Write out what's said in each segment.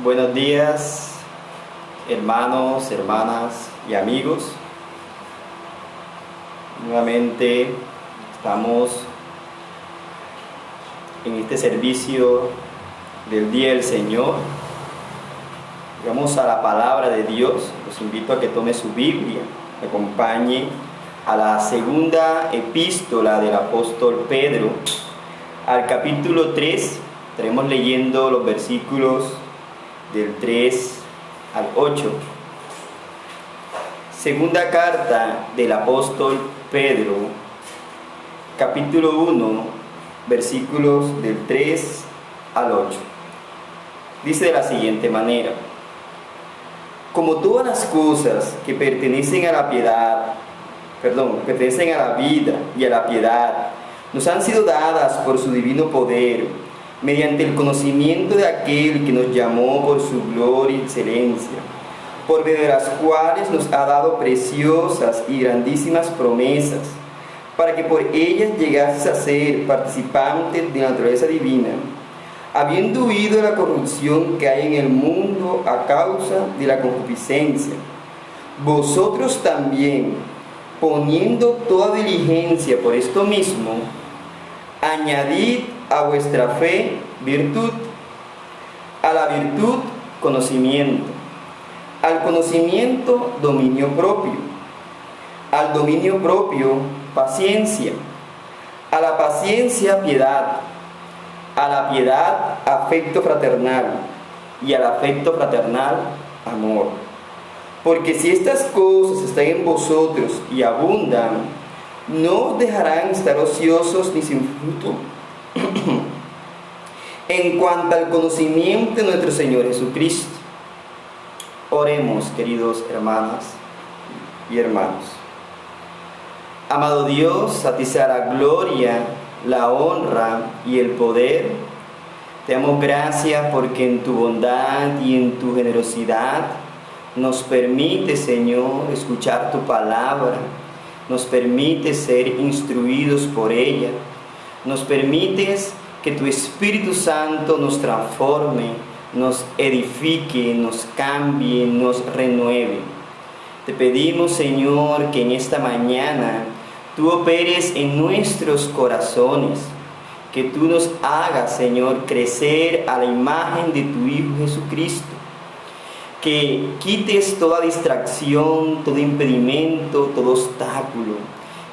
Buenos días, hermanos, hermanas y amigos. Nuevamente estamos en este servicio del Día del Señor. Vamos a la palabra de Dios. Los invito a que tome su Biblia, me acompañe a la segunda epístola del apóstol Pedro, al capítulo 3. Estaremos leyendo los versículos del 3 al 8. Segunda carta del apóstol Pedro, capítulo 1, versículos del 3 al 8. Dice de la siguiente manera: como todas las cosas que pertenecen a la vida y a la piedad, nos han sido dadas por su divino poder, mediante el conocimiento de aquel que nos llamó por su gloria y excelencia, por medio de las cuales nos ha dado preciosas y grandísimas promesas, para que por ellas llegases a ser participantes de la naturaleza divina, habiendo huido de la corrupción que hay en el mundo a causa de la concupiscencia. Vosotros también, poniendo toda diligencia por esto mismo, añadid a vuestra fe virtud, a la virtud conocimiento, al conocimiento dominio propio, al dominio propio paciencia, a la paciencia piedad, a la piedad afecto fraternal y al afecto fraternal amor. Porque si estas cosas están en vosotros y abundan, no os dejarán estar ociosos ni sin fruto en cuanto al conocimiento de nuestro Señor Jesucristo. Oremos, queridos hermanas y hermanos. Amado Dios, a ti sea la gloria, la honra y el poder. Te damos gracias porque en tu bondad y en tu generosidad nos permite, Señor, escuchar tu palabra, nos permite ser instruidos por ella, nos permites que tu Espíritu Santo nos transforme, nos edifique, nos cambie, nos renueve. Te pedimos, Señor, que en esta mañana tú operes en nuestros corazones, que tú nos hagas, Señor, crecer a la imagen de tu Hijo Jesucristo, que quites toda distracción, todo impedimento, todo obstáculo,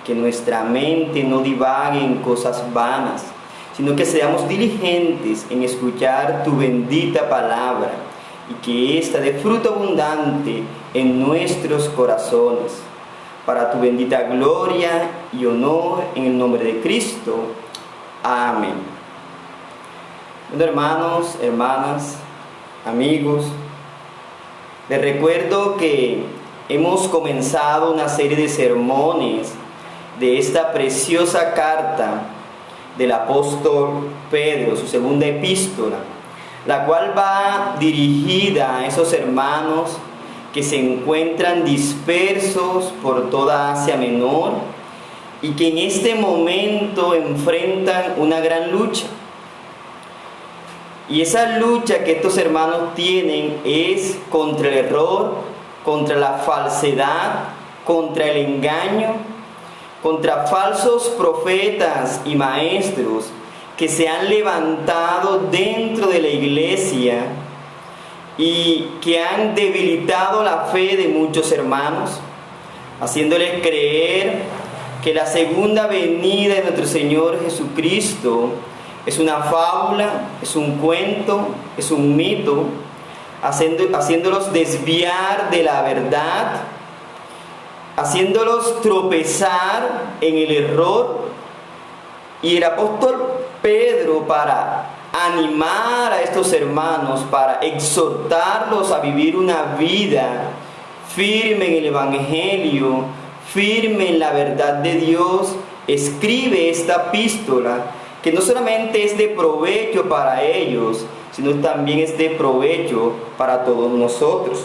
que nuestra mente no divague en cosas vanas, sino que seamos diligentes en escuchar tu bendita palabra y que ésta dé fruto abundante en nuestros corazones, para tu bendita gloria y honor, en el nombre de Cristo. Amén. Bueno, hermanos, hermanas, amigos, les recuerdo que hemos comenzado una serie de sermones de esta preciosa carta del apóstol Pedro, su segunda epístola, la cual va dirigida a esos hermanos que se encuentran dispersos por toda Asia Menor y que en este momento enfrentan una gran lucha. Y esa lucha que estos hermanos tienen es contra el error, contra la falsedad, contra el engaño, contra falsos profetas y maestros que se han levantado dentro de la iglesia y que han debilitado la fe de muchos hermanos, haciéndoles creer que la segunda venida de nuestro Señor Jesucristo es una fábula, es un cuento, es un mito, haciéndolos desviar de la verdad, haciéndolos tropezar en el error. Y el apóstol Pedro, para animar a estos hermanos, para exhortarlos a vivir una vida firme en el Evangelio, firme en la verdad de Dios, escribe esta epístola que no solamente es de provecho para ellos, sino también es de provecho para todos nosotros.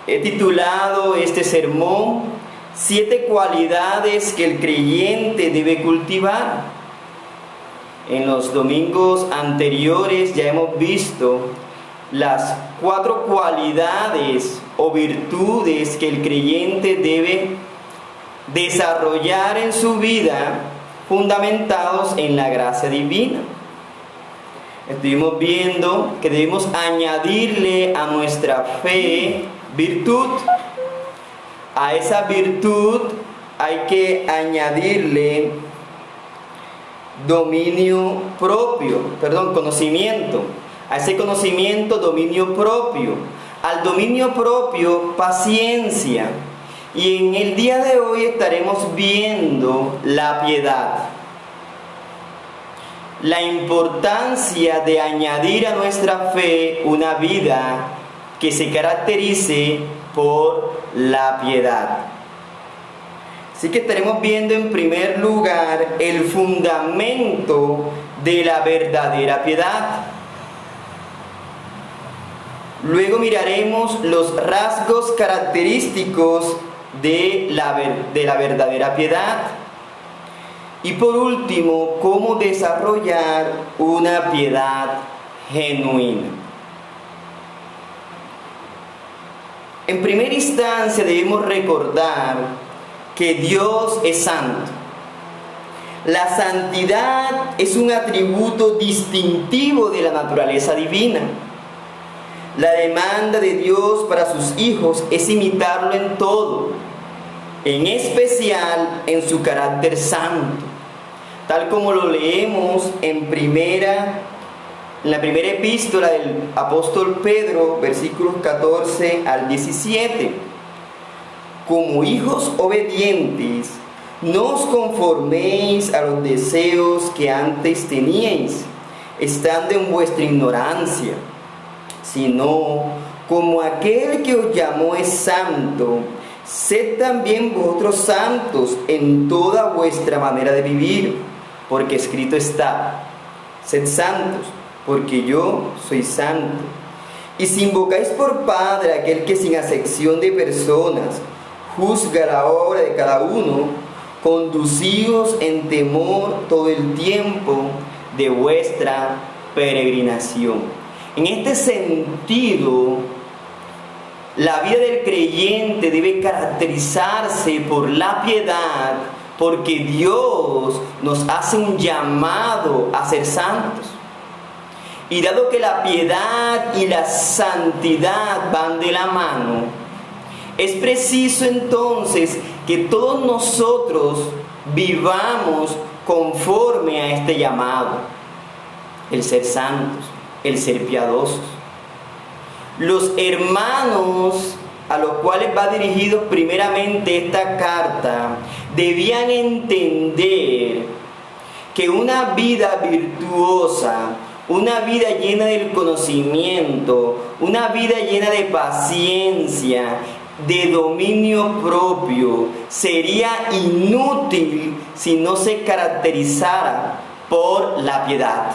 He titulado este sermón 7 cualidades que el creyente debe cultivar. En los domingos anteriores ya hemos visto las 4 cualidades o virtudes que el creyente debe desarrollar en su vida, fundamentados en la gracia divina. Estuvimos viendo que debemos añadirle a nuestra fe virtud. A esa virtud hay que añadirle conocimiento. A ese conocimiento, dominio propio. Al dominio propio, paciencia. Y en el día de hoy estaremos viendo la piedad. La importancia de añadir a nuestra fe una vida que se caracterice por la piedad. Así que estaremos viendo en primer lugar el fundamento de la verdadera piedad. Luego miraremos los rasgos característicos de la verdadera piedad. Y por último, cómo desarrollar una piedad genuina. En primera instancia debemos recordar que Dios es santo. La santidad es un atributo distintivo de la naturaleza divina. La demanda de Dios para sus hijos es imitarlo en todo, en especial en su carácter santo, tal como lo leemos en la primera epístola del apóstol Pedro, versículos 14 al 17. Como hijos obedientes, no os conforméis a los deseos que antes teníais, estando en vuestra ignorancia, sino como aquel que os llamó es santo, sed también vosotros santos en toda vuestra manera de vivir, porque escrito está: sed santos, porque yo soy santo. Y si invocáis por Padre a aquel que sin acepción de personas juzga la obra de cada uno, conducíos en temor todo el tiempo de vuestra peregrinación. En este sentido, la vida del creyente debe caracterizarse por la piedad, porque Dios nos hace un llamado a ser santos. Y dado que la piedad y la santidad van de la mano, es preciso entonces que todos nosotros vivamos conforme a este llamado, el ser santos, el ser piadosos. Los hermanos a los cuales va dirigido primeramente esta carta debían entender que una vida virtuosa, una vida llena del conocimiento, una vida llena de paciencia, de dominio propio, sería inútil si no se caracterizara por la piedad.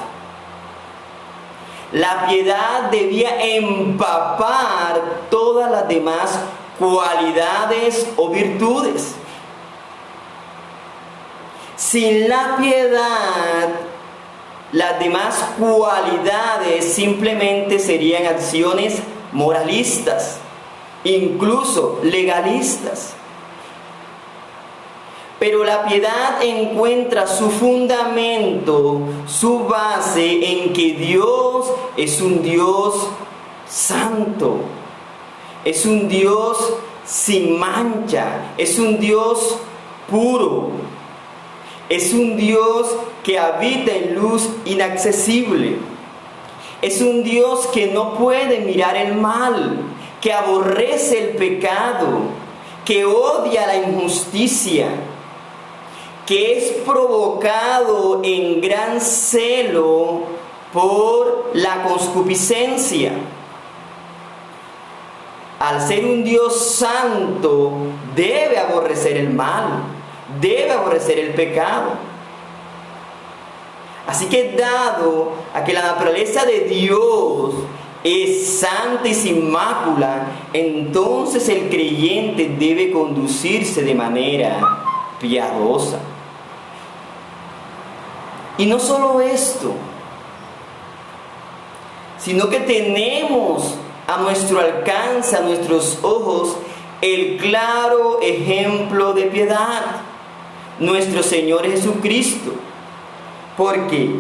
La piedad debía empapar todas las demás cualidades o virtudes. Sin la piedad, las demás cualidades simplemente serían acciones moralistas, incluso legalistas. Pero la piedad encuentra su fundamento, su base en que Dios es un Dios santo, es un Dios sin mancha, es un Dios puro, es un Dios que habita en luz inaccesible, es un Dios que no puede mirar el mal, que aborrece el pecado, que odia la injusticia, que es provocado en gran celo por la concupiscencia. Al ser un Dios santo, debe aborrecer el mal, debe aborrecer el pecado. Así que dado a que la naturaleza de Dios es santa y sin mácula, entonces el creyente debe conducirse de manera piadosa. Y no solo esto, sino que tenemos a nuestro alcance, a nuestros ojos, el claro ejemplo de piedad, nuestro Señor Jesucristo. Porque,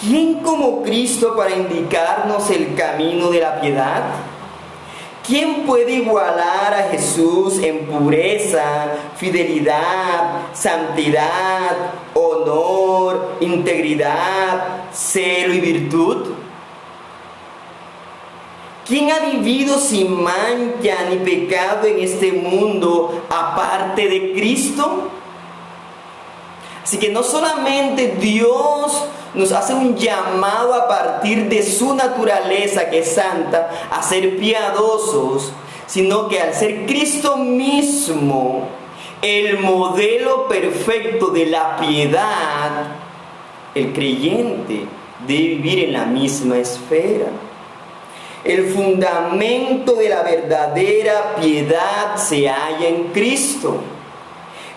¿quién como Cristo para indicarnos el camino de la piedad? ¿Quién puede igualar a Jesús en pureza, fidelidad, santidad, honor, integridad, celo y virtud? ¿Quién ha vivido sin mancha ni pecado en este mundo aparte de Cristo? Así que no solamente Dios nos hace un llamado a partir de su naturaleza que es santa a ser piadosos, sino que al ser Cristo mismo el modelo perfecto de la piedad, el creyente debe vivir en la misma esfera. El fundamento de la verdadera piedad se halla en Cristo.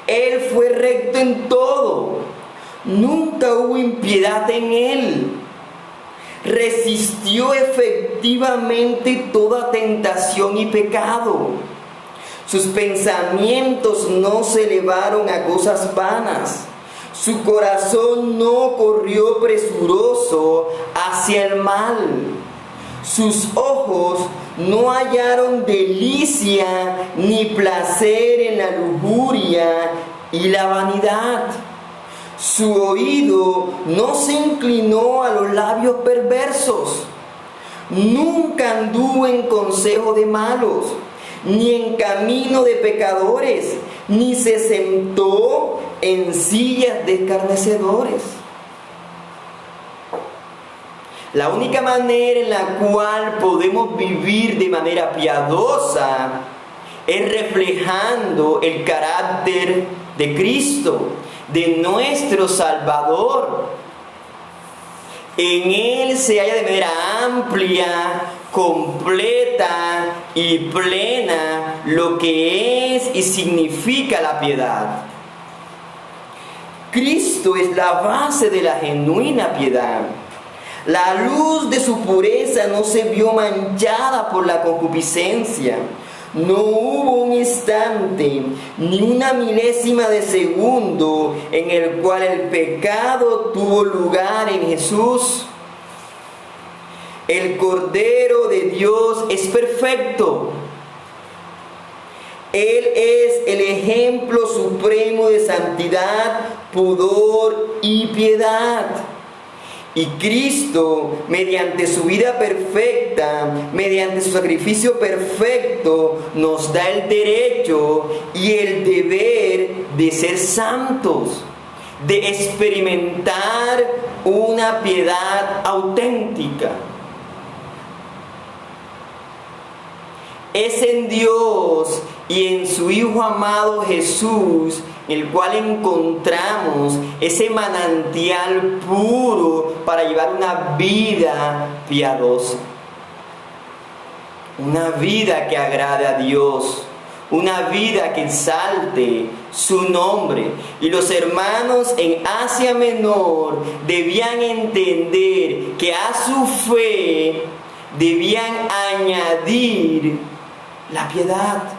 Él fue recto en todo. Nunca hubo impiedad en Él. Resistió efectivamente toda tentación y pecado. Sus pensamientos no se elevaron a cosas vanas. Su corazón no corrió presuroso hacia el mal. Sus ojos no hallaron delicia ni placer en la lujuria y la vanidad. Su oído no se inclinó a los labios perversos. Nunca anduvo en consejo de malos, ni en camino de pecadores, ni se sentó en sillas de escarnecedores. La única manera en la cual podemos vivir de manera piadosa es reflejando el carácter de Cristo, de nuestro Salvador. En Él se halla de manera amplia, completa y plena lo que es y significa la piedad. Cristo es la base de la genuina piedad. La luz de su pureza no se vio manchada por la concupiscencia. No hubo un instante, ni una milésima de segundo en el cual el pecado tuvo lugar en Jesús. El Cordero de Dios es perfecto. Él es el ejemplo supremo de santidad, pudor y piedad. Y Cristo, mediante su vida perfecta, mediante su sacrificio perfecto, nos da el derecho y el deber de ser santos, de experimentar una piedad auténtica. Es en Dios y en su Hijo amado Jesús el cual encontramos ese manantial puro para llevar una vida piadosa, una vida que agrade a Dios, una vida que exalte su nombre. Y los hermanos en Asia Menor debían entender que a su fe debían añadir la piedad.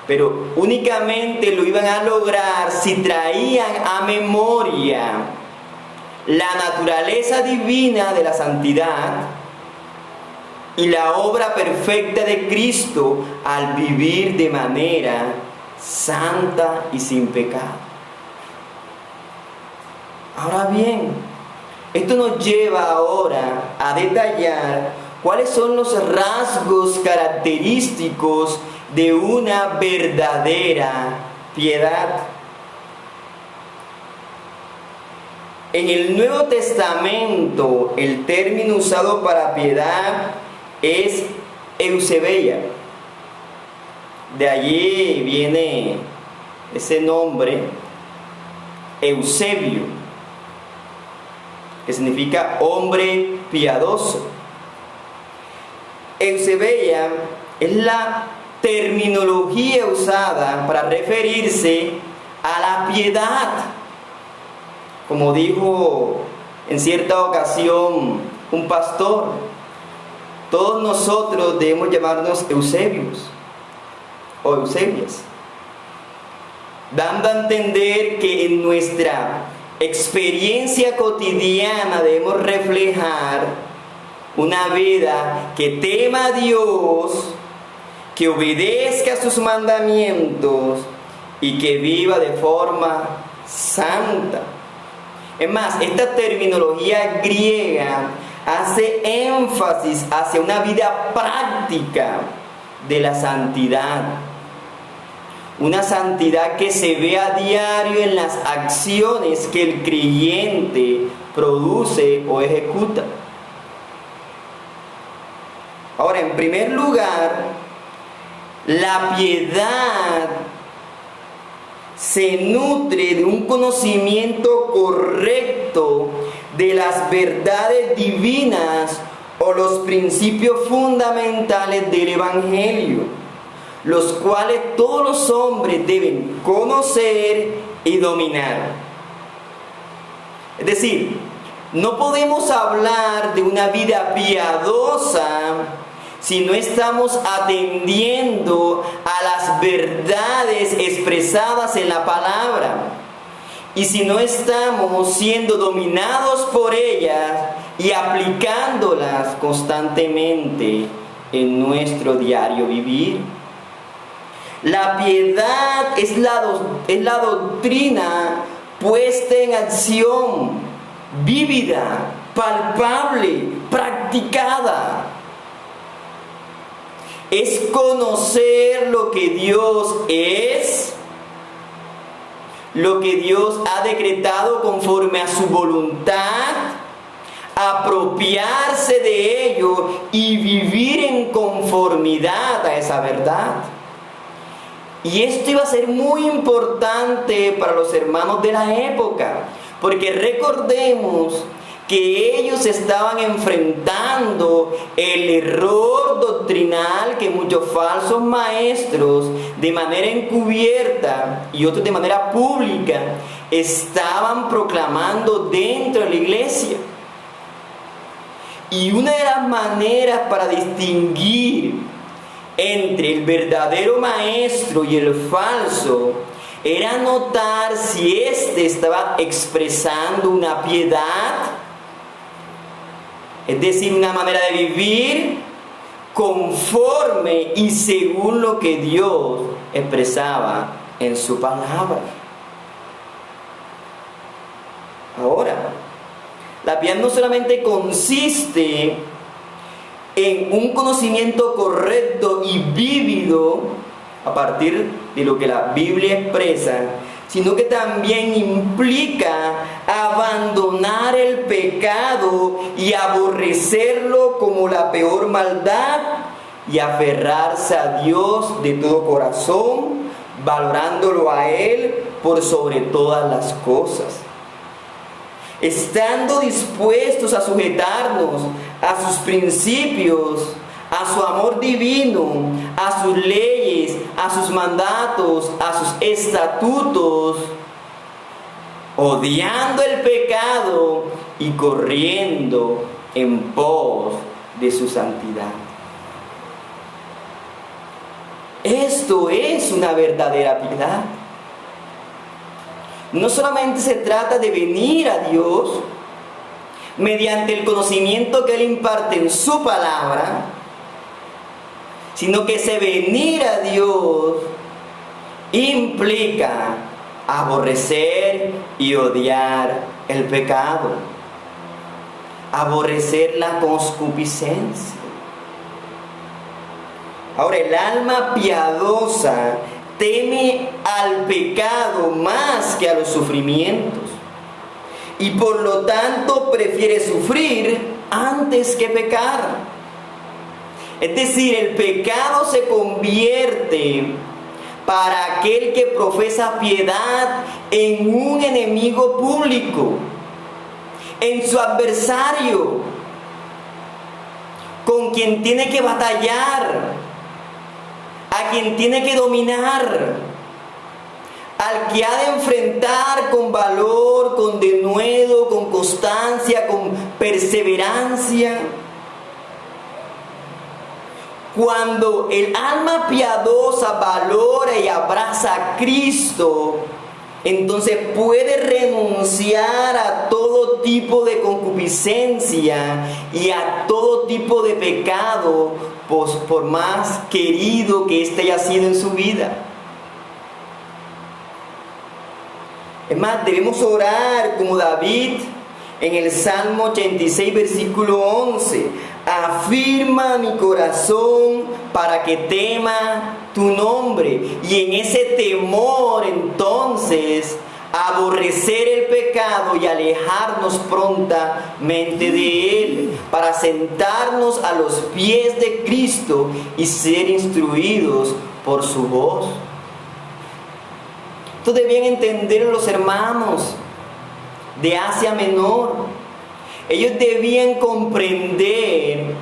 Pero únicamente lo iban a lograr si traían a memoria la naturaleza divina de la santidad y la obra perfecta de Cristo al vivir de manera santa y sin pecado. Ahora bien, esto nos lleva ahora a detallar cuáles son los rasgos característicos de una verdadera piedad. En el Nuevo Testamento, el término usado para piedad es eusebeia. De allí viene ese nombre, Eusebio, que significa hombre piadoso. Eusebeia es la terminología usada para referirse a la piedad. Como dijo en cierta ocasión un pastor, todos nosotros debemos llamarnos Eusebios o Eusebias, dando a entender que en nuestra experiencia cotidiana debemos reflejar una vida que tema a Dios, que obedezca a sus mandamientos y que viva de forma santa. Es más, esta terminología griega hace énfasis hacia una vida práctica de la santidad. Una santidad que se ve a diario en las acciones que el creyente produce o ejecuta. Ahora, en primer lugar, la piedad se nutre de un conocimiento correcto de las verdades divinas o los principios fundamentales del Evangelio, los cuales todos los hombres deben conocer y dominar. Es decir, no podemos hablar de una vida piadosa si no estamos atendiendo a las verdades expresadas en la palabra y si no estamos siendo dominados por ellas y aplicándolas constantemente en nuestro diario vivir. La piedad es la doctrina puesta en acción, vívida, palpable, practicada. Es conocer lo que Dios es, lo que Dios ha decretado conforme a su voluntad, apropiarse de ello y vivir en conformidad a esa verdad. Y esto iba a ser muy importante para los hermanos de la época, porque recordemos que ellos estaban enfrentando el error doctrinal que muchos falsos maestros de manera encubierta y otros de manera pública estaban proclamando dentro de la iglesia. Y una de las maneras para distinguir entre el verdadero maestro y el falso era notar si éste estaba expresando una piedad, es decir, una manera de vivir conforme y según lo que Dios expresaba en su palabra. Ahora, la piedad no solamente consiste en un conocimiento correcto y vívido a partir de lo que la Biblia expresa, sino que también implica abandonar el pecado y aborrecerlo como la peor maldad y aferrarse a Dios de todo corazón, valorándolo a Él por sobre todas las cosas. Estando dispuestos a sujetarnos a sus principios, a su amor divino, a sus leyes, a sus mandatos, a sus estatutos, odiando el pecado y corriendo en pos de su santidad. Esto es una verdadera piedad. No solamente se trata de venir a Dios mediante el conocimiento que Él imparte en su palabra, sino que ese venir a Dios implica aborrecer y odiar el pecado, aborrecer la concupiscencia. Ahora, el alma piadosa teme al pecado más que a los sufrimientos y por lo tanto prefiere sufrir antes que pecar. Es decir, el pecado se convierte para aquel que profesa piedad en un enemigo público, en su adversario, con quien tiene que batallar, a quien tiene que dominar, al que ha de enfrentar con valor, con denuedo, con constancia, con perseverancia. Cuando el alma piadosa valora y abraza a Cristo, entonces puede renunciar a todo tipo de concupiscencia y a todo tipo de pecado, pues, por más querido que éste haya sido en su vida. Es más, debemos orar como David en el Salmo 86, versículo 11. Afirma mi corazón para que tema tu nombre. Y en ese temor, entonces, aborrecer el pecado y alejarnos prontamente de él, para sentarnos a los pies de Cristo y ser instruidos por su voz. Esto debían entender los hermanos de Asia Menor. Ellos debían comprender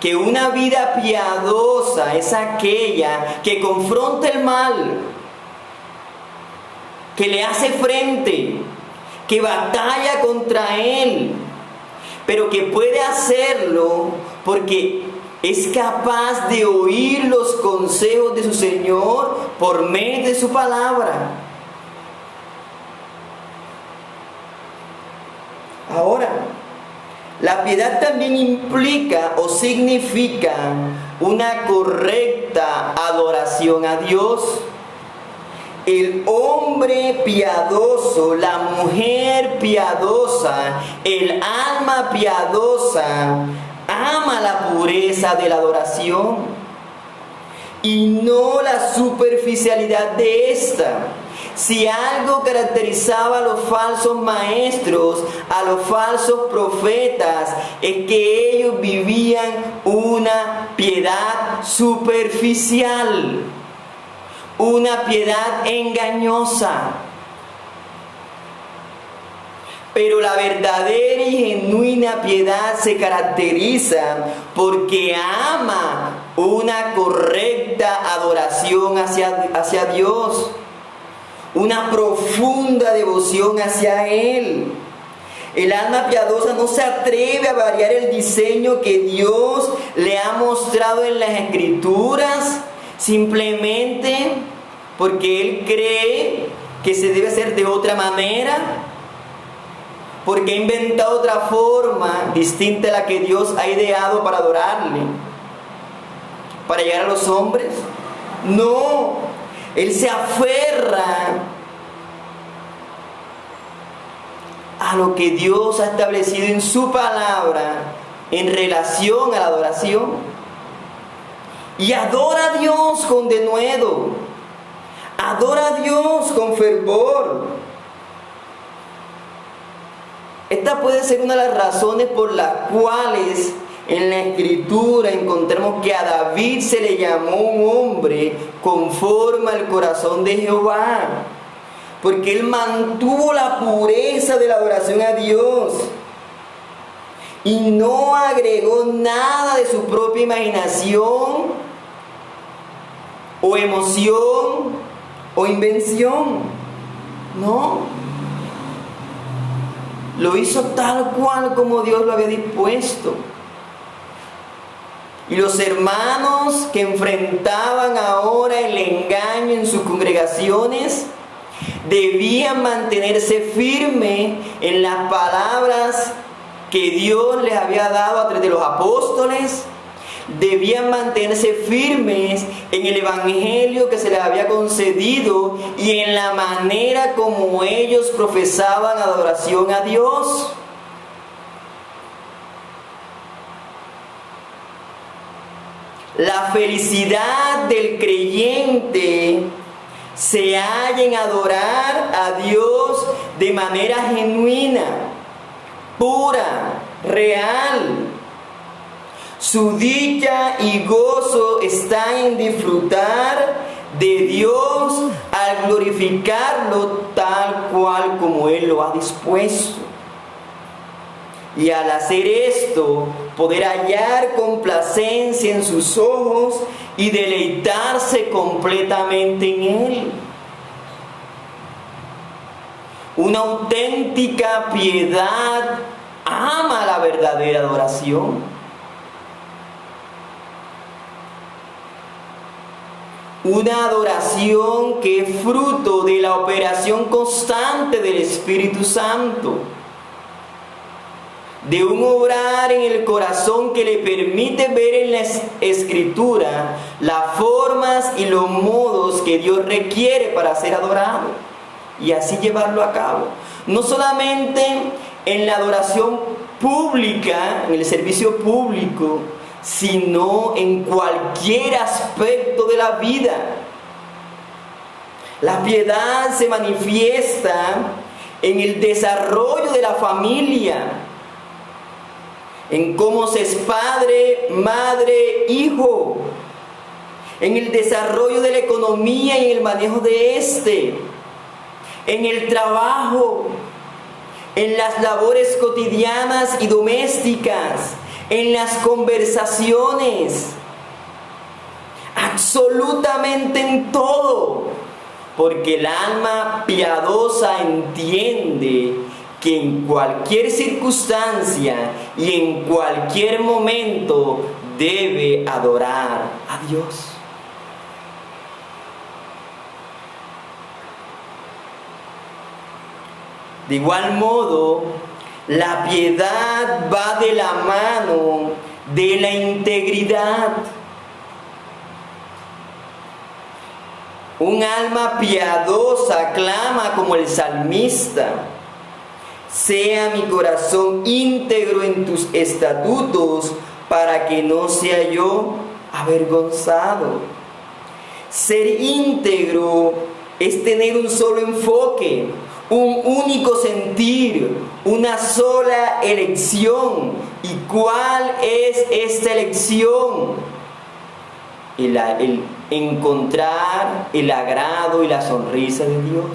que una vida piadosa es aquella que confronta el mal, que le hace frente, que batalla contra él, pero que puede hacerlo porque es capaz de oír los consejos de su Señor por medio de su palabra. Ahora, la piedad también implica o significa una correcta adoración a Dios. El hombre piadoso, la mujer piadosa, el alma piadosa, ama la pureza de la adoración y no la superficialidad de esta. Si algo caracterizaba a los falsos maestros, a los falsos profetas, es que ellos vivían una piedad superficial, una piedad engañosa. Pero la verdadera y genuina piedad se caracteriza porque ama una correcta adoración hacia Dios, una profunda devoción hacia Él. El alma piadosa no se atreve a variar el diseño que Dios le ha mostrado en las Escrituras, simplemente porque Él cree que se debe hacer de otra manera, porque ha inventado otra forma distinta a la que Dios ha ideado para adorarle, para llegar a los hombres. No, Él se aferra a lo que Dios ha establecido en su palabra en relación a la adoración. Y adora a Dios con denuedo. Adora a Dios con fervor. Esta puede ser una de las razones por las cuales en la Escritura encontramos que a David se le llamó un hombre conforme al corazón de Jehová, porque él mantuvo la pureza de la adoración a Dios y no agregó nada de su propia imaginación o emoción o invención. No. Lo hizo tal cual como Dios lo había dispuesto. Y los hermanos que enfrentaban ahora el engaño en sus congregaciones debían mantenerse firmes en las palabras que Dios les había dado a través de los apóstoles. Debían mantenerse firmes en el evangelio que se les había concedido y en la manera como ellos profesaban adoración a Dios. La felicidad del creyente se halla en adorar a Dios de manera genuina, pura, real. Su dicha y gozo está en disfrutar de Dios al glorificarlo tal cual como Él lo ha dispuesto. Y al hacer esto, poder hallar complacencia en sus ojos y deleitarse completamente en Él. Una auténtica piedad ama la verdadera adoración. Una adoración que es fruto de la operación constante del Espíritu Santo, de un obrar en el corazón que le permite ver en la Escritura las formas y los modos que Dios requiere para ser adorado y así llevarlo a cabo. No solamente en la adoración pública, en el servicio público, sino en cualquier aspecto de la vida. La piedad se manifiesta en el desarrollo de la familia, en cómo se es padre, madre, hijo, en el desarrollo de la economía y en el manejo de en el trabajo, en las labores cotidianas y domésticas, en las conversaciones, absolutamente en todo, porque el alma piadosa entiende que en cualquier circunstancia y en cualquier momento debe adorar a Dios. De igual modo, la piedad va de la mano de la integridad. Un alma piadosa clama como el salmista: sea mi corazón íntegro en tus estatutos, para que no sea yo avergonzado. Ser íntegro es tener un solo enfoque, un único sentir, una sola elección. ¿Y cuál es esta elección? El encontrar el agrado y la sonrisa de Dios.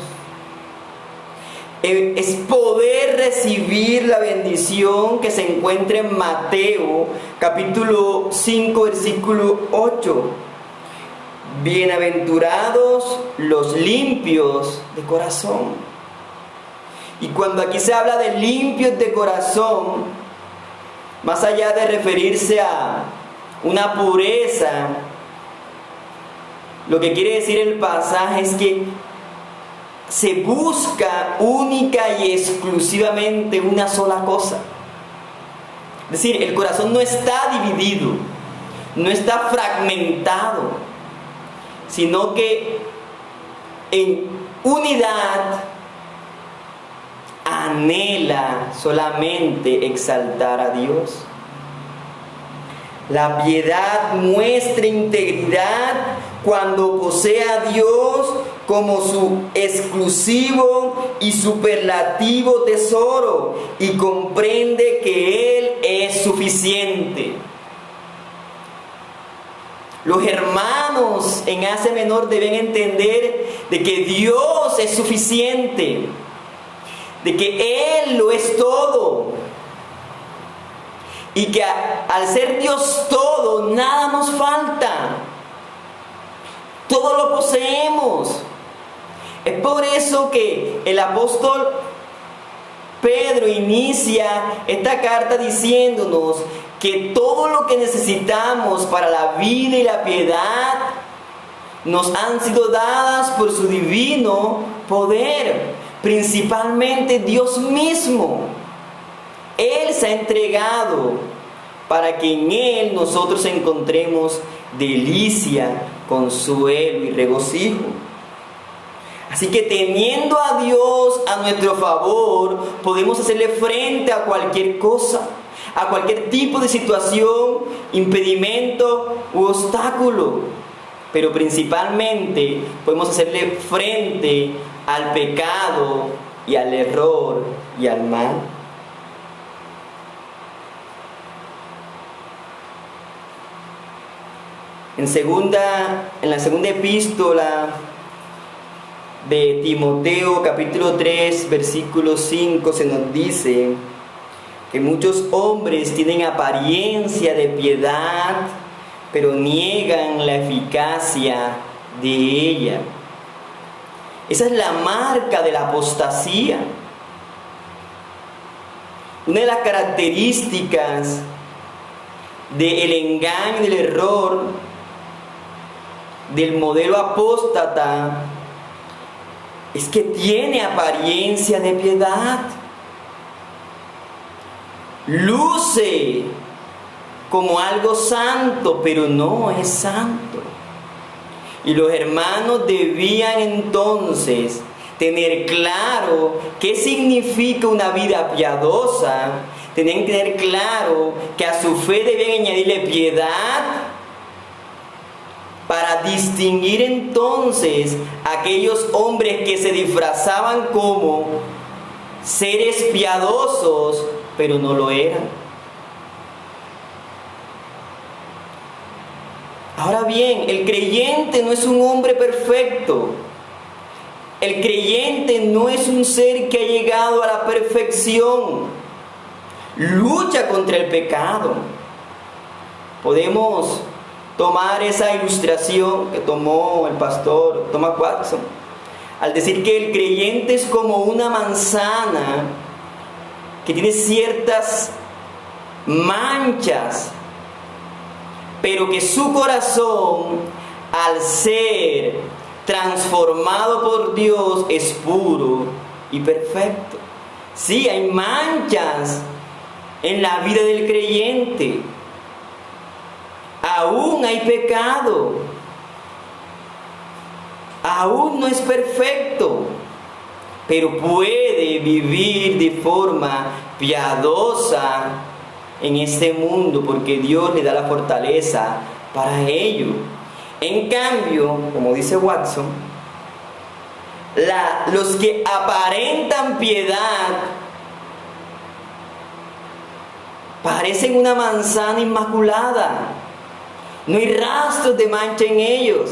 Es poder recibir la bendición que se encuentra en Mateo capítulo 5 versículo 8. Bienaventurados los limpios de corazón. Y cuando aquí se habla de limpios de corazón, más allá de referirse a una pureza, lo que quiere decir el pasaje es que se busca única y exclusivamente una sola cosa. Es decir, el corazón no está dividido, no está fragmentado, sino que en unidad anhela solamente exaltar a Dios. La piedad muestra integridad cuando posee a Dios como su exclusivo y superlativo tesoro y comprende que Él es suficiente. Los hermanos en Asia Menor deben entender de que Dios es suficiente, de que Él lo es todo, y que al ser Dios todo, nada nos falta, todo lo poseemos. Es por eso que el apóstol Pedro inicia esta carta diciéndonos que todo lo que necesitamos para la vida y la piedad nos han sido dadas por su divino poder, principalmente Dios mismo. Él se ha entregado para que en Él nosotros encontremos delicia, consuelo y regocijo. Así que teniendo a Dios a nuestro favor, podemos hacerle frente a cualquier cosa, a cualquier tipo de situación, impedimento u obstáculo. Pero principalmente podemos hacerle frente al pecado y al error y al mal. En la segunda epístola de Timoteo, capítulo 3, versículo 5, se nos dice que muchos hombres tienen apariencia de piedad, pero niegan la eficacia de ella. Esa es la marca de la apostasía. Una de las características del engaño y del error del modelo apóstata es que tiene apariencia de piedad. Luce como algo santo, pero no es santo. Y los hermanos debían entonces tener claro qué significa una vida piadosa. Tenían que tener claro que a su fe debían añadirle piedad para distinguir entonces a aquellos hombres que se disfrazaban como seres piadosos, pero no lo eran. Ahora bien, el creyente no es un hombre perfecto. El creyente no es un ser que ha llegado a la perfección. Lucha contra el pecado. Podemos tomar esa ilustración que tomó el pastor Thomas Watson al decir que el creyente es como una manzana que tiene ciertas manchas, pero que su corazón, al ser transformado por Dios, es puro y perfecto. Sí, hay manchas en la vida del creyente. Aún hay pecado. Aún no es perfecto, pero puede vivir de forma piadosa en este mundo, porque Dios le da la fortaleza para ello. En cambio, como dice Watson, los que aparentan piedad parecen una manzana inmaculada. No hay rastros de mancha en ellos.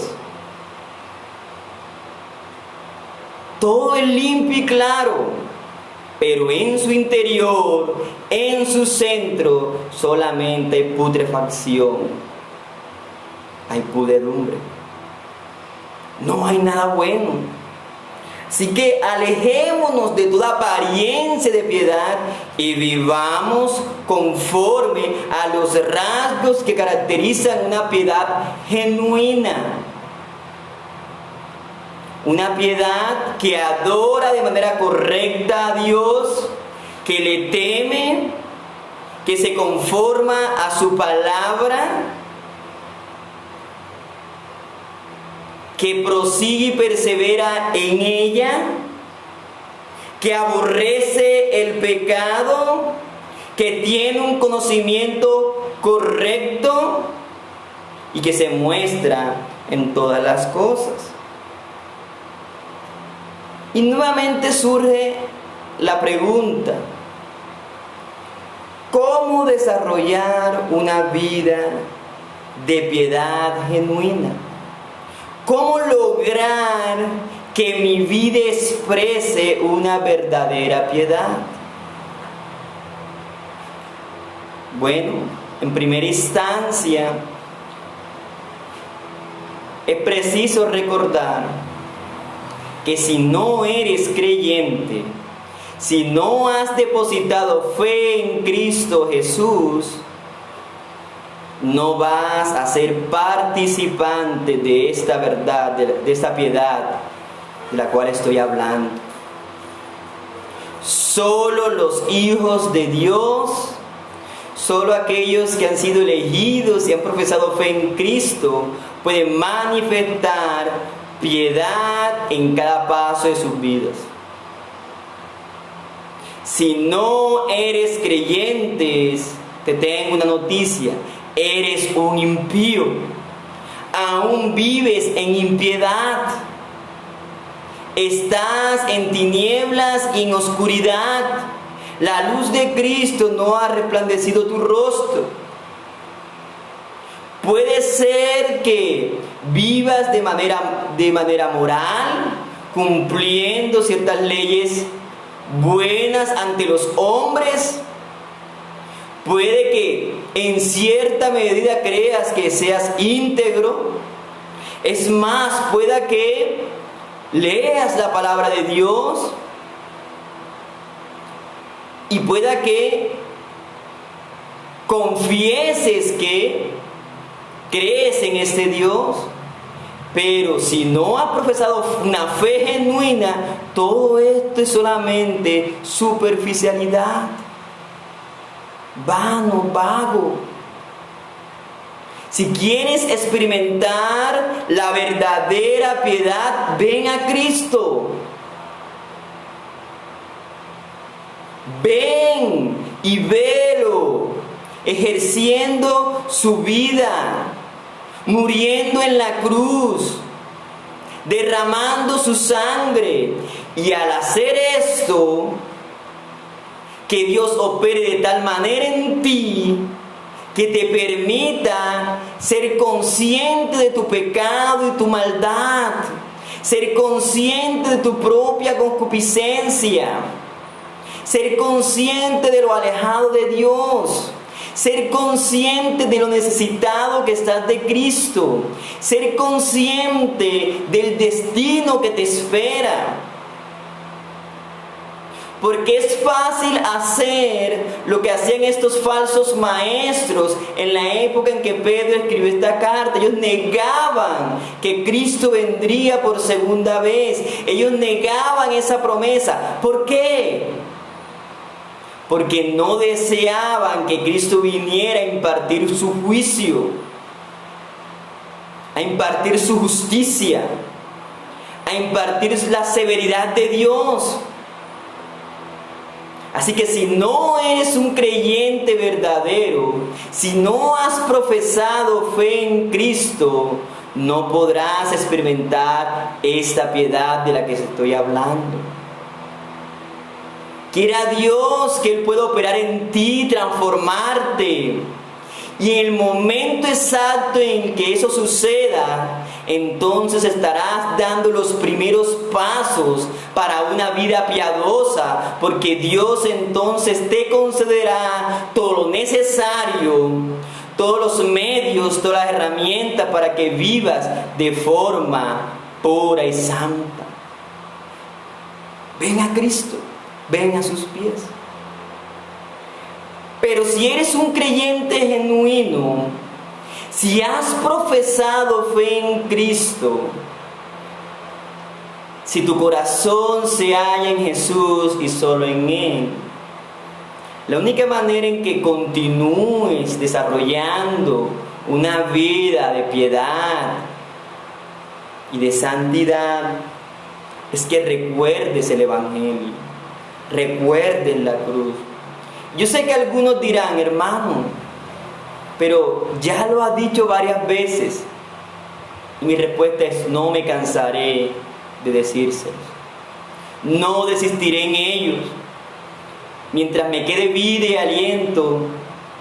Todo es limpio y claro, pero en su interior, en su centro, solamente hay putrefacción, hay pudredumbre. No hay nada bueno. Así que alejémonos de toda apariencia de piedad y vivamos conforme a los rasgos que caracterizan una piedad genuina. Una piedad que adora de manera correcta a Dios, que le teme, que se conforma a su palabra, que prosigue y persevera en ella, que aborrece el pecado, que tiene un conocimiento correcto y que se muestra en todas las cosas. Y nuevamente surge la pregunta: ¿cómo desarrollar una vida de piedad genuina? ¿Cómo lograr que mi vida exprese una verdadera piedad? Bueno, en primera instancia, es preciso recordar que si no eres creyente, si no has depositado fe en Cristo Jesús, no vas a ser participante de esta verdad, de esta piedad de la cual estoy hablando. Solo los hijos de Dios, solo aquellos que han sido elegidos y han profesado fe en Cristo, pueden manifestar piedad en cada paso de sus vidas. Si no eres creyente, te tengo una noticia: eres un impío. Aún vives en impiedad. Estás en tinieblas y en oscuridad. La luz de Cristo no ha resplandecido tu rostro. Puede ser que vivas de manera moral, cumpliendo ciertas leyes buenas ante los hombres. Puede que en cierta medida creas que seas íntegro. Es más, pueda que leas la palabra de Dios y pueda que confieses que crees en este Dios, pero si no has profesado una fe genuina, todo esto es solamente superficialidad, vano, vago. Si quieres experimentar la verdadera piedad, ven a Cristo. Ven y velo ejerciendo su vida, muriendo en la cruz, derramando su sangre. Y al hacer esto, que Dios opere de tal manera en ti que te permita ser consciente de tu pecado y tu maldad, ser consciente de tu propia concupiscencia, ser consciente de lo alejado de Dios, ser consciente de lo necesitado que estás de Cristo, ser consciente del destino que te espera. Porque es fácil hacer lo que hacían estos falsos maestros en la época en que Pedro escribió esta carta. Ellos negaban que Cristo vendría por segunda vez. Ellos negaban esa promesa. ¿Por qué? Porque no deseaban que Cristo viniera a impartir su juicio, a impartir su justicia, a impartir la severidad de Dios. Así que si no eres un creyente verdadero, si no has profesado fe en Cristo, no podrás experimentar esta piedad de la que estoy hablando. Quiera Dios que Él pueda operar en ti, transformarte. Y en el momento exacto en que eso suceda, entonces estarás dando los primeros pasos para una vida piadosa, porque Dios entonces te concederá todo lo necesario, todos los medios, todas las herramientas para que vivas de forma pura y santa. Ven a Cristo, ven a sus pies. Pero si eres un creyente genuino, si has profesado fe en Cristo, si tu corazón se halla en Jesús y solo en Él, la única manera en que continúes desarrollando una vida de piedad y de santidad es que recuerdes el Evangelio, recuerdes la cruz. Yo sé que algunos dirán, hermano, pero ya lo has dicho varias veces. Y mi respuesta es, no me cansaré de decírselos. No desistiré en ellos. Mientras me quede vida y aliento,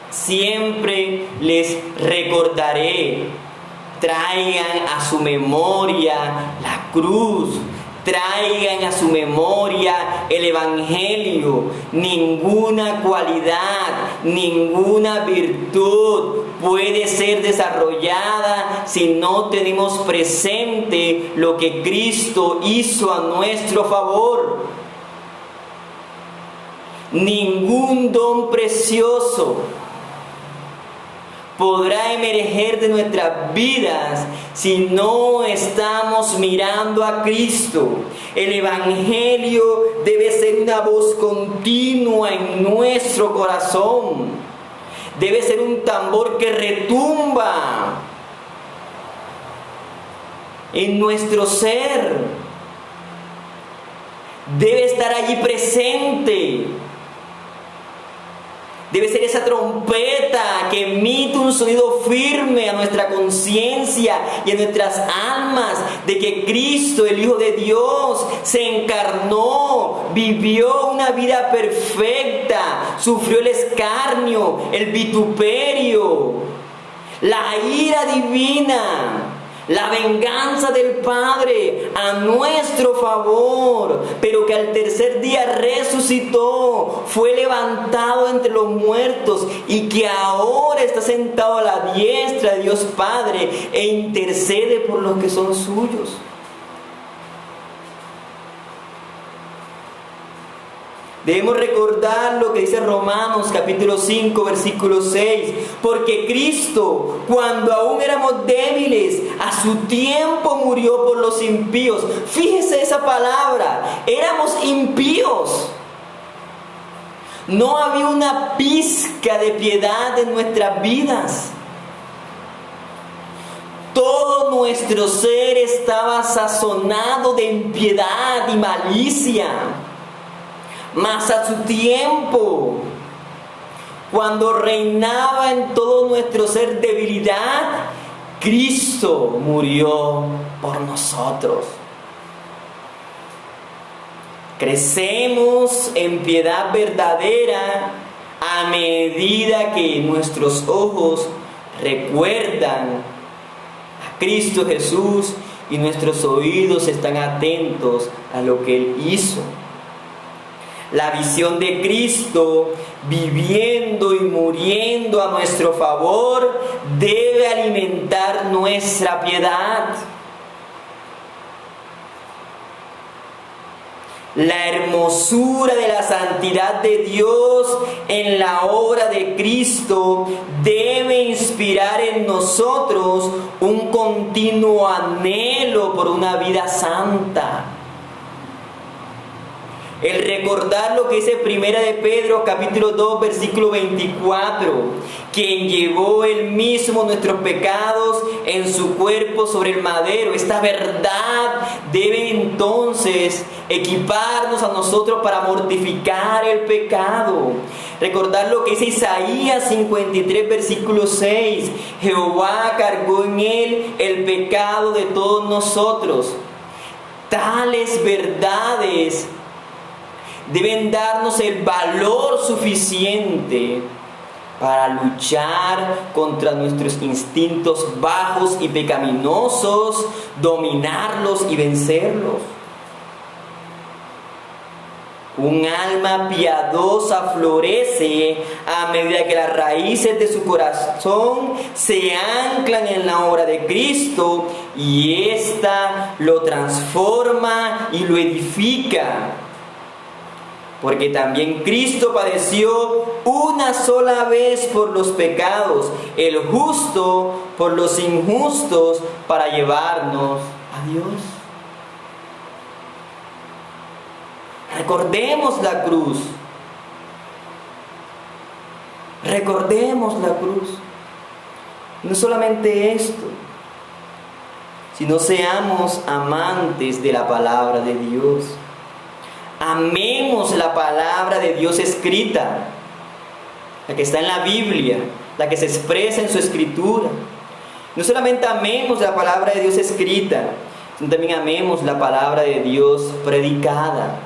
siempre les recordaré. Traigan a su memoria la cruz. Traigan a su memoria el Evangelio. Ninguna cualidad, ninguna virtud puede ser desarrollada si no tenemos presente lo que Cristo hizo a nuestro favor. Ningún don precioso podrá emerger de nuestras vidas si no estamos mirando a Cristo. El Evangelio debe ser una voz continua en nuestro corazón. Debe ser un tambor que retumba en nuestro ser. Debe estar allí presente. Debe ser esa trompeta que emite un sonido firme a nuestra conciencia y a nuestras almas de que Cristo, el Hijo de Dios, se encarnó, vivió una vida perfecta, sufrió el escarnio, el vituperio, la ira divina, la venganza del Padre a nuestro favor, pero que al tercer día resucitó, fue levantado entre los muertos y que ahora está sentado a la diestra de Dios Padre e intercede por los que son suyos. Debemos recordar lo que dice Romanos capítulo 5, versículo 6. Porque Cristo, cuando aún éramos débiles, a su tiempo murió por los impíos. Fíjese esa palabra, éramos impíos. No había una pizca de piedad en nuestras vidas. Todo nuestro ser estaba sazonado de impiedad y malicia. Mas a su tiempo, cuando reinaba en todo nuestro ser debilidad, Cristo murió por nosotros. Crecemos en piedad verdadera a medida que nuestros ojos recuerdan a Cristo Jesús y nuestros oídos están atentos a lo que Él hizo. La visión de Cristo viviendo y muriendo a nuestro favor debe alimentar nuestra piedad. La hermosura de la santidad de Dios en la obra de Cristo debe inspirar en nosotros un continuo anhelo por una vida santa. El recordar lo que dice Primera de Pedro capítulo 2 versículo 24, quien llevó él mismo nuestros pecados en su cuerpo sobre el madero. Esta verdad debe entonces equiparnos a nosotros para mortificar el pecado. Recordar lo que dice Isaías 53 versículo 6, Jehová cargó en él el pecado de todos nosotros. Tales verdades deben darnos el valor suficiente para luchar contra nuestros instintos bajos y pecaminosos, dominarlos y vencerlos. Un alma piadosa florece a medida que las raíces de su corazón se anclan en la obra de Cristo y ésta lo transforma y lo edifica. Porque también Cristo padeció una sola vez por los pecados, el justo por los injustos, para llevarnos a Dios. Recordemos la cruz. Recordemos la cruz. No solamente esto, sino seamos amantes de la palabra de Dios. Amemos la palabra de Dios escrita, la que está en la Biblia, la que se expresa en su escritura. No solamente amemos la palabra de Dios escrita, sino también amemos la palabra de Dios predicada,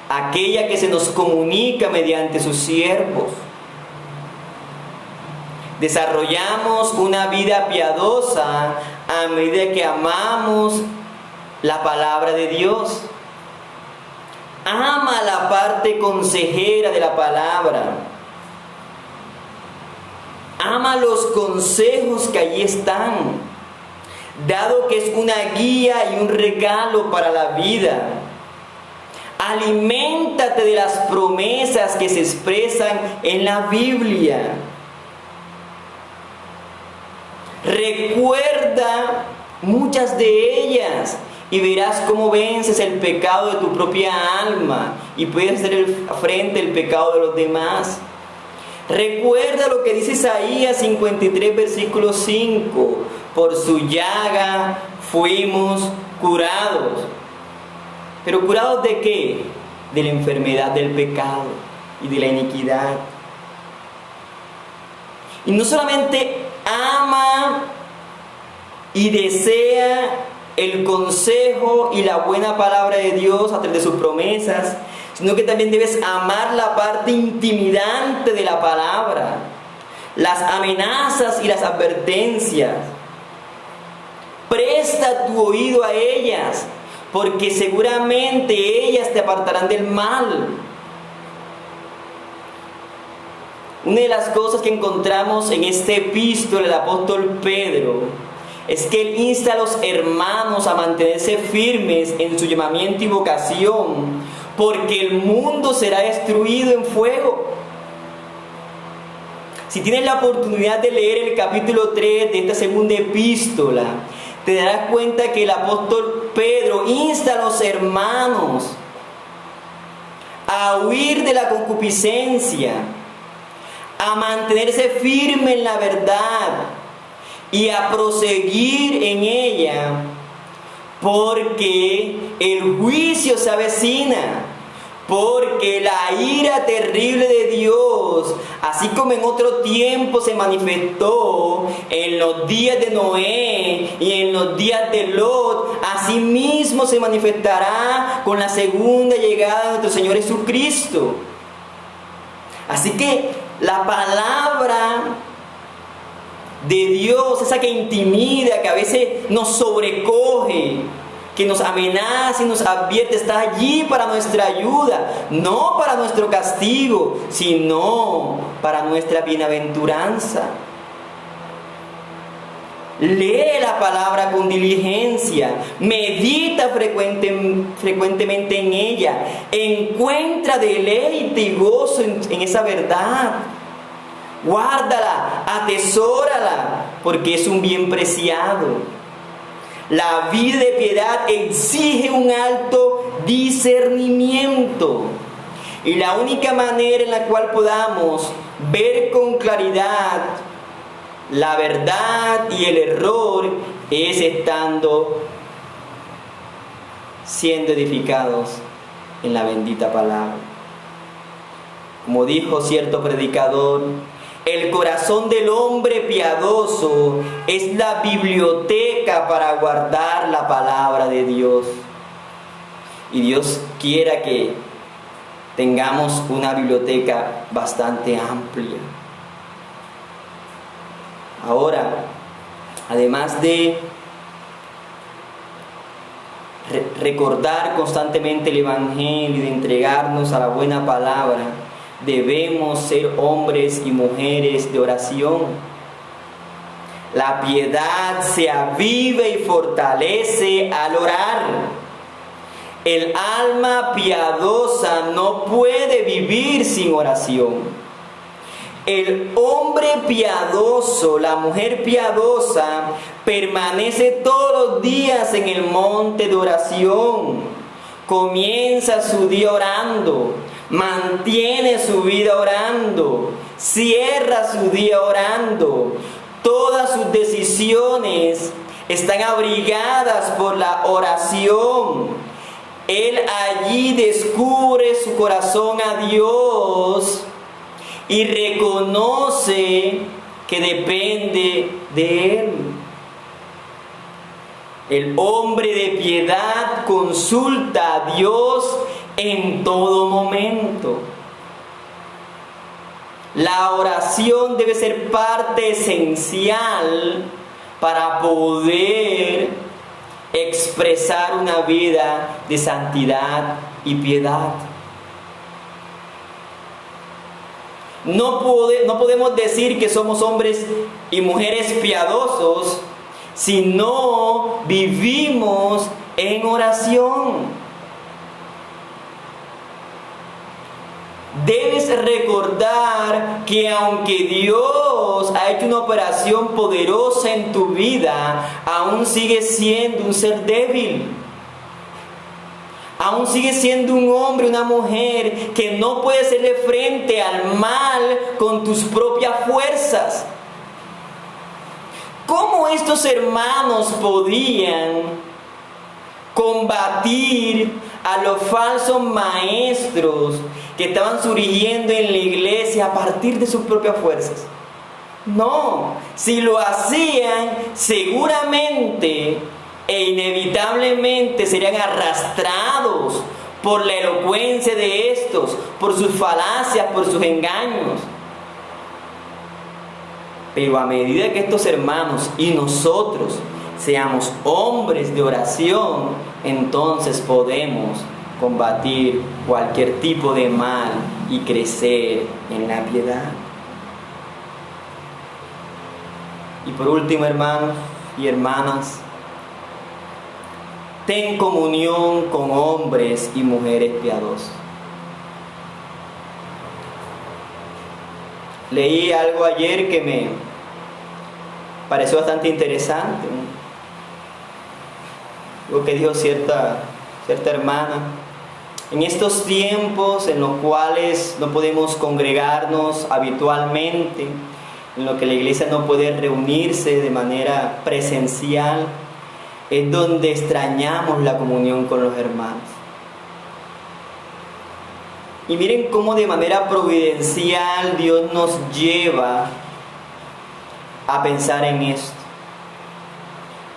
aquella que se nos comunica mediante sus siervos. Desarrollamos una vida piadosa a medida que amamos la palabra de Dios. Ama la parte consejera de la palabra. Ama los consejos que allí están, dado que es una guía y un regalo para la vida. Aliméntate de las promesas que se expresan en la Biblia. Recuerda muchas de ellas y verás cómo vences el pecado de tu propia alma y puedes hacer frente al pecado de los demás. Recuerda lo que dice Isaías 53 versículo 5: por su llaga fuimos curados. ¿Pero curados de qué? De la enfermedad del pecado y de la iniquidad. Y no solamente ama y desea el consejo y la buena palabra de Dios a través de sus promesas, sino que también debes amar la parte intimidante de la palabra, las amenazas y las advertencias. Presta tu oído a ellas, porque seguramente ellas te apartarán del mal. Una de las cosas que encontramos en este epístola del apóstol Pedro es que él insta a los hermanos a mantenerse firmes en su llamamiento y vocación, porque el mundo será destruido en fuego. Si tienes la oportunidad de leer el capítulo 3 de esta segunda epístola, te darás cuenta que el apóstol Pedro insta a los hermanos a huir de la concupiscencia, a mantenerse firme en la verdad y a proseguir en ella, porque el juicio se avecina, porque la ira terrible de Dios, así como en otro tiempo se manifestó en los días de Noé y en los días de Lot, así mismo se manifestará con la segunda llegada de nuestro Señor Jesucristo. Así que la palabra de Dios, esa que intimida, que a veces nos sobrecoge, que nos amenaza y nos advierte, está allí para nuestra ayuda, no para nuestro castigo, sino para nuestra bienaventuranza. Lee la palabra con diligencia, medita frecuentemente en ella, encuentra deleite y gozo en esa verdad. Guárdala, atesórala, porque es un bien preciado. La vida de piedad exige un alto discernimiento. Y la única manera en la cual podamos ver con claridad la verdad y el error es siendo edificados en la bendita palabra. Como dijo cierto predicador, el corazón del hombre piadoso es la biblioteca para guardar la palabra de Dios. Y Dios quiera que tengamos una biblioteca bastante amplia. Ahora, además de recordar constantemente el Evangelio y de entregarnos a la buena palabra, debemos ser hombres y mujeres de oración. La piedad se aviva y fortalece al orar. El alma piadosa no puede vivir sin oración. El hombre piadoso, la mujer piadosa, permanece todos los días en el monte de oración. Comienza su día orando, mantiene su vida orando, cierra su día orando. Todas sus decisiones están abrigadas por la oración. Él allí descubre su corazón a Dios y reconoce que depende de Él. El hombre de piedad consulta a Dios en todo momento. La oración debe ser parte esencial para poder expresar una vida de santidad y piedad. No podemos decir que somos hombres y mujeres piadosos si no vivimos en oración. Debes recordar que aunque Dios ha hecho una operación poderosa en tu vida, aún sigues siendo un ser débil. Aún sigues siendo un hombre, una mujer que no puede hacerle frente al mal con tus propias fuerzas. ¿Cómo estos hermanos podían combatir a los falsos maestros que estaban surgiendo en la iglesia a partir de sus propias fuerzas? No, si lo hacían, seguramente e inevitablemente serían arrastrados por la elocuencia de estos, por sus falacias, por sus engaños. Pero a medida que estos hermanos y nosotros seamos hombres de oración, entonces podemos combatir cualquier tipo de mal y crecer en la piedad. Y por último, hermanos y hermanas, ten comunión con hombres y mujeres piadosos. Leí algo ayer que me pareció bastante interesante, lo que dijo cierta hermana. En estos tiempos en los cuales no podemos congregarnos habitualmente, en los que la iglesia no puede reunirse de manera presencial, es donde extrañamos la comunión con los hermanos. Y miren cómo de manera providencial Dios nos lleva a pensar en esto.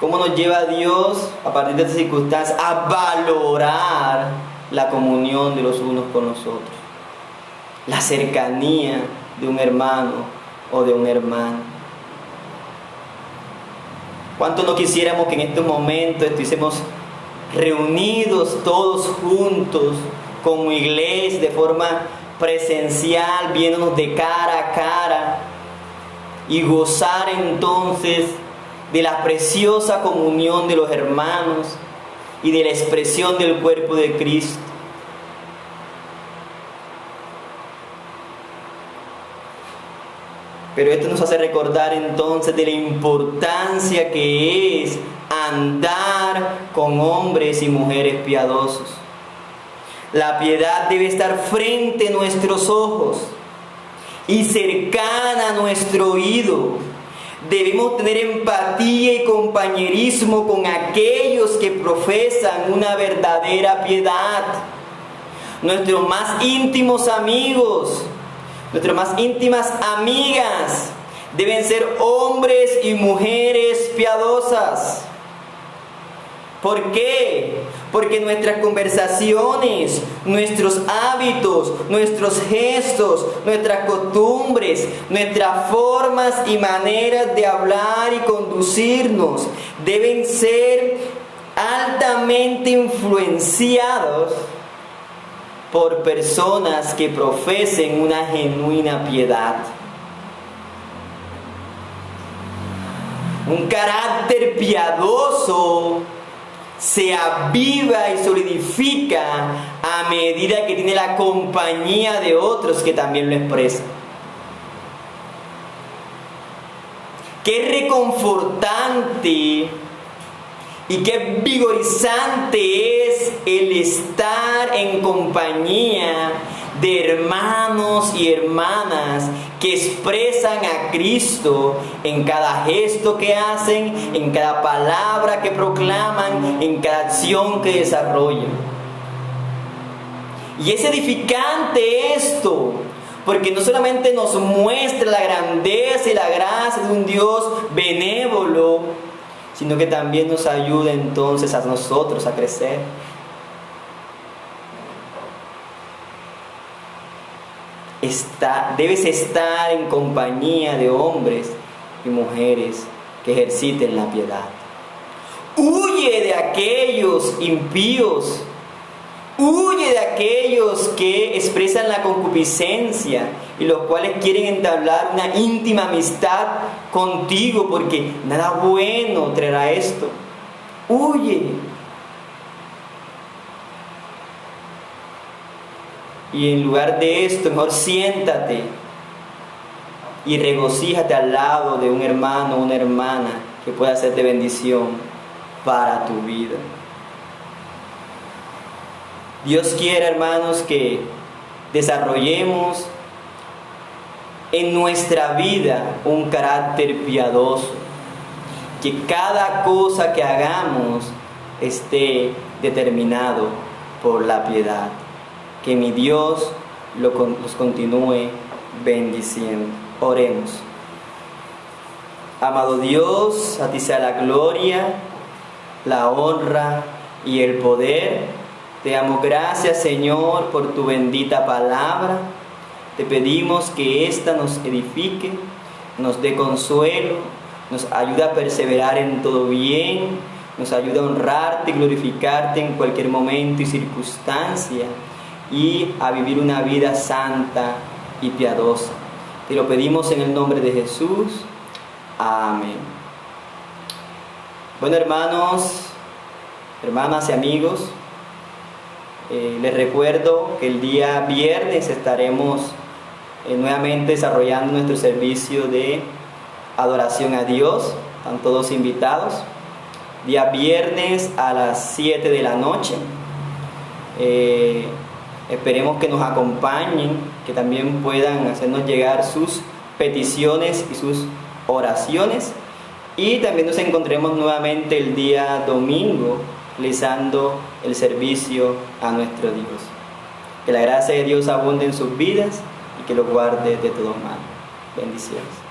Cómo nos lleva Dios a partir de estas circunstancias a valorar la comunión de los unos con los otros, la cercanía de un hermano o de una hermana. ¿Cuánto no quisiéramos que en estos momentos estuviésemos reunidos todos juntos como iglesia de forma presencial, viéndonos de cara a cara y gozar entonces de la preciosa comunión de los hermanos y de la expresión del cuerpo de Cristo? Pero esto nos hace recordar entonces de la importancia que es andar con hombres y mujeres piadosos. La piedad debe estar frente a nuestros ojos y cercana a nuestro oído. Debemos tener empatía y compañerismo con aquellos que profesan una verdadera piedad. Nuestros más íntimos amigos, nuestras más íntimas amigas deben ser hombres y mujeres piadosas. ¿Por qué? Porque nuestras conversaciones, nuestros hábitos, nuestros gestos, nuestras costumbres, nuestras formas y maneras de hablar y conducirnos deben ser altamente influenciados por personas que profesen una genuina piedad. Un carácter piadoso se aviva y solidifica a medida que tiene la compañía de otros que también lo expresan. Qué reconfortante y qué vigorizante es el estar en compañía de hermanos y hermanas que expresan a Cristo en cada gesto que hacen, en cada palabra que proclaman, en cada acción que desarrollan. Y es edificante esto, porque no solamente nos muestra la grandeza y la gracia de un Dios benévolo, sino que también nos ayuda entonces a nosotros a crecer. Debes estar en compañía de hombres y mujeres que ejerciten la piedad. Huye de aquellos impíos, huye de aquellos que expresan la concupiscencia y los cuales quieren entablar una íntima amistad contigo, porque nada bueno traerá esto. Huye. Y en lugar de esto, mejor siéntate y regocíjate al lado de un hermano o una hermana que pueda hacerte bendición para tu vida. Dios quiere, hermanos, que desarrollemos en nuestra vida un carácter piadoso, que cada cosa que hagamos esté determinado por la piedad. Que mi Dios los continúe bendiciendo. Oremos. Amado Dios, a ti sea la gloria, la honra y el poder. Te damos gracias, Señor, por tu bendita palabra. Te pedimos que ésta nos edifique, nos dé consuelo, nos ayude a perseverar en todo bien, nos ayude a honrarte y glorificarte en cualquier momento y circunstancia, y a vivir una vida santa y piadosa. Te lo pedimos en el nombre de Jesús. Amén. Bueno, hermanos, Hermanas y amigos, les recuerdo que el día viernes estaremos nuevamente desarrollando nuestro servicio de adoración a Dios. Están todos invitados. Día viernes a las 7 de la noche. Esperemos que nos acompañen, que también puedan hacernos llegar sus peticiones y sus oraciones. Y también nos encontremos nuevamente el día domingo realizando el servicio a nuestro Dios. Que la gracia de Dios abunde en sus vidas y que los guarde de todo mal. Bendiciones.